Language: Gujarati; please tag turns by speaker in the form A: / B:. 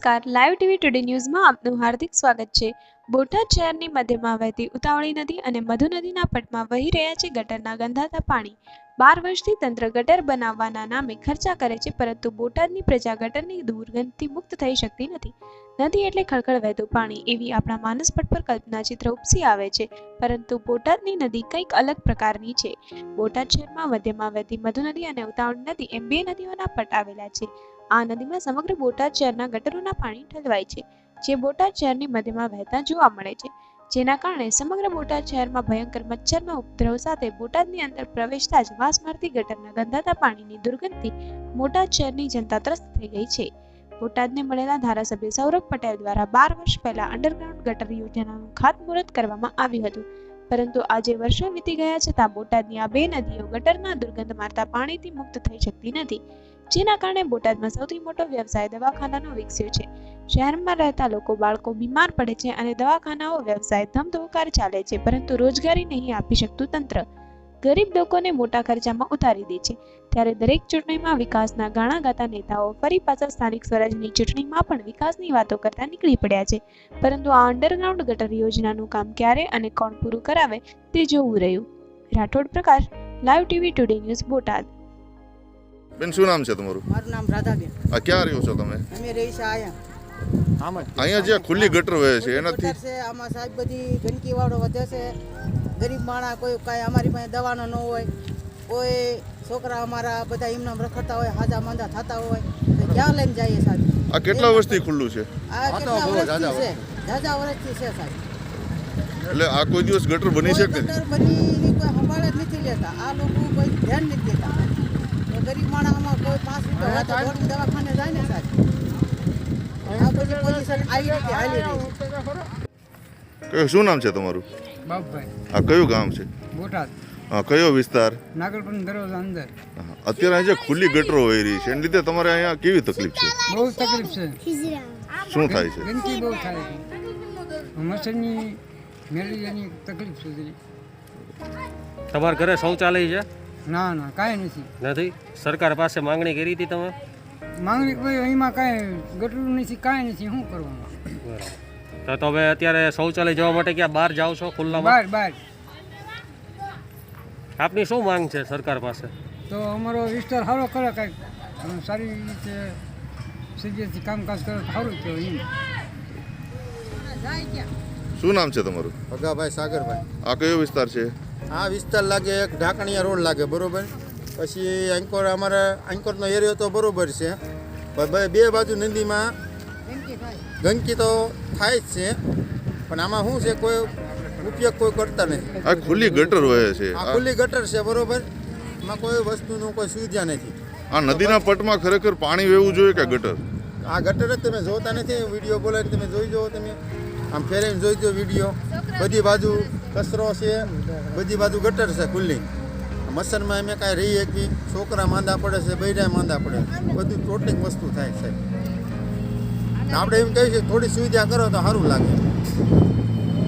A: નમસ્કાર, લાઈવ ટીવી ટુડે ન્યૂઝમાં આપનું હાર્દિક સ્વાગત છે. બોટાદ શહેરની મધ્યમાં વહેતી ઉતાવળી નદી અને મધુ નદીના પટમાં વહી રહ્યા છે ગટરના ગંધાતા પાણી. 12 વર્ષથી તંત્ર ગટર બનાવવાના નામે ખર્ચા કરે છે, પરંતુ બોટાદની પ્રજા ગટરની દુર્ગંધથી મુક્ત થઈ શકતી નથી. નદી એટલે ખળખળ વહેતું પાણી, એવી આપણા માનસપટ પર કલ્પના ચિત્ર ઉપસી આવે છે, પરંતુ બોટાદની નદી કંઈક અલગ પ્રકારની છે. બોટાદ શહેરમાં મધ્યમાં વહેતી મધુ નદી અને ઉતાવળી નદી એમ બે નદીઓના પટ આવેલા છે. આ નદીમાં સમગ્ર બોટાદ શહેરના ગટરોના પાણી ઠલવાય છે, જે બોટાદ શહેરની મધ્યમાં વહેતા જોવા મળે છે, જેના કારણે સમગ્ર બોટાદ શહેરમાં ભયંકર મચ્છરના ઉપદ્રવ સાથે બોટાદની અંદર પ્રવેશતા જ વાસ મારતી ગટરના ગંધાતા પાણીની દુર્ગંધથી બોટાદ શહેરની જનતા ત્રસ્ત થઈ ગઈ છે. બોટાદને મળેલા ધારાસભ્ય સૌરભ પટેલ દ્વારા 12 વર્ષ પહેલા અંડરગ્રાઉન્ડ ગટર યોજનાનું ખાતમુહૂર્ત કરવામાં આવ્યું હતું, પરંતુ આજે વર્ષો વીતી ગયા છતાં બોટાદની આ બે નદીઓ ગટરના દુર્ગંધ મારતા પાણીથી મુક્ત થઈ શકતી નથી, જેના કારણે બોટાદમાં સૌથી મોટો વ્યવસાય દવાખાનાનો વિકસ્યો છે. શહેરમાં રહેતા લોકો, બાળકો બીમાર પડે છે અને દવાખાનાઓ વ્યવસાય ધમધોકાર ચાલે છે, પરંતુ રોજગારી નહીં આપી શકતું તંત્ર ગરીબ લોકોને મોટા ખર્ચામાં ઉતારી દે છે. ત્યારે દરેક ચૂંટણીમાં વિકાસના ગાણા ગાતા નેતાઓ ફરી પાછા સ્થાનિક સ્વરાજની ચૂંટણીમાં પણ વિકાસની વાતો કરતા નીકળી પડ્યા છે, પરંતુ આ અંડરગ્રાઉન્ડ ગટર યોજનાનું કામ ક્યારે અને કોણ પૂરું કરાવે તે જોવું રહ્યું. Rathod Prakash, live TV today news, Botad.
B: બેન, શું નામ છે તમારું?
C: મારું નામ રાધાબેન.
B: આ ક્યાં રહ્યો છો તમે?
C: અમે રહી છે
B: અહીંયા જે ખુલ્લી ગટર વહે છે એનાથી
C: આમાં સાહેબ બધી ગંદકી વાળો વધે છે. ગરીબ માણસ કોઈ કાંઈ અમારી પાસે દવાનો ન હોય, કોઈ છોકરા અમારા બધા એમનામ રખડતા હોય, હાજા માંદા થતા હોય તો ક્યાં લઈને જઈએ સાહેબ?
B: આ કેટલા વર્ષથી ખુલ્લું છે?
C: આ કેટલા વર્ષથી છે? ઝાઝા વર્ષથી છે સાહેબ.
B: એટલે આ કોઈ દિવસ ગટર બની શકે?
C: ગટર બની કોઈ સંભાળે જ નથી લેતા. આ લોકો કોઈ ધ્યાન નથી દેતા. ગરીબ માણસમાં કોઈ 5 રૂપિયા દોડીને દવાખાને જાય ને સાહેબ. આ બધી પોઝિશન આવી રીતે હાલી રહી છે.
B: શું નામ છે તમારું?
D: બાપભાઈ.
B: આ કયું ગામ છે?
D: બોટાદ.
B: હા, કયો વિસ્તાર?
D: નાગરપુર દરવાજા અંદર.
B: અત્યારે અહીં જે ખુલ્લી ગટરો વહી રહી છે એને લીધે તમારે અહીંયા કેવી તકલીફ છે?
D: બહુ તકલીફ છે.
B: શું થાય છે?
D: ગંદકી બહુ થાય છે. મચ્છરની મેલેરિયાની તકલીફ છે.
E: તમારા ઘરે શૌચાલય છે?
D: ના ના, કાંઈ
E: નથી. સરકાર પાસે માંગણી કરી હતી તમે?
D: માંગણી કોઈ એમાં કાંઈ ગટરું નથી, કાંઈ નથી. શું કરવાનું?
E: બરાબર. તો તમે અત્યારે શૌચાલય જવા માટે ક્યાં બહાર જાઓ છો ખુલ્લામાં?
D: બહાર.
E: આપની શું માંગ છે સરકાર પાસે?
D: તો અમારો વિસ્તાર સારો કરે, કાંઈક સારી રીતે સજ્જથી કામકાજ કરે તો સારું કહેવાય.
B: શું નામ છે તમારું?
F: ભગાભાઈ સાગરભાઈ.
B: આ કયો વિસ્તાર છે?
F: આ વિસ્તાર લાગે એક ઢાકણિયા રોડ લાગે, બરોબર. પછી અંકોર, અમારા અંકોરનો એરિયો તો બરોબર છે, પણ બે બાજુ નદીમાં ગંદકી તો થાય જ છે, પણ આમાં શું છે, કોઈ ઉપયોગ કોઈ કરતા નથી.
B: આ ખુલ્લી ગટર વહે છે.
F: આ ખુલ્લી ગટર છે, બરોબર. એમાં કોઈ વસ્તુનું કોઈ સુવિધા નથી.
B: આ નદીના પટમાં ખરેખર પાણી વહેવું જોઈએ કે ગટર?
F: આ ગટર જ તમે જોતા નથી. વિડીયો બોલાવીને તમે જોઈ જુઓ, તમે આમ ફેરીને જોઈ દો વિડીયો. બધી બાજુ કચરો છે, બધી બાજુ ગટર છે ખુલ્લી. મચ્છરમાં અમે કાંઈ રહી શકીએ, છોકરા માંદા પડે છે, બૈરા માંદા પડે, બધું ટોટલિંગ વસ્તુ થાય છે. આપણે એમ કહીએ છીએ થોડી સુવિધા કરો તો સારું લાગે.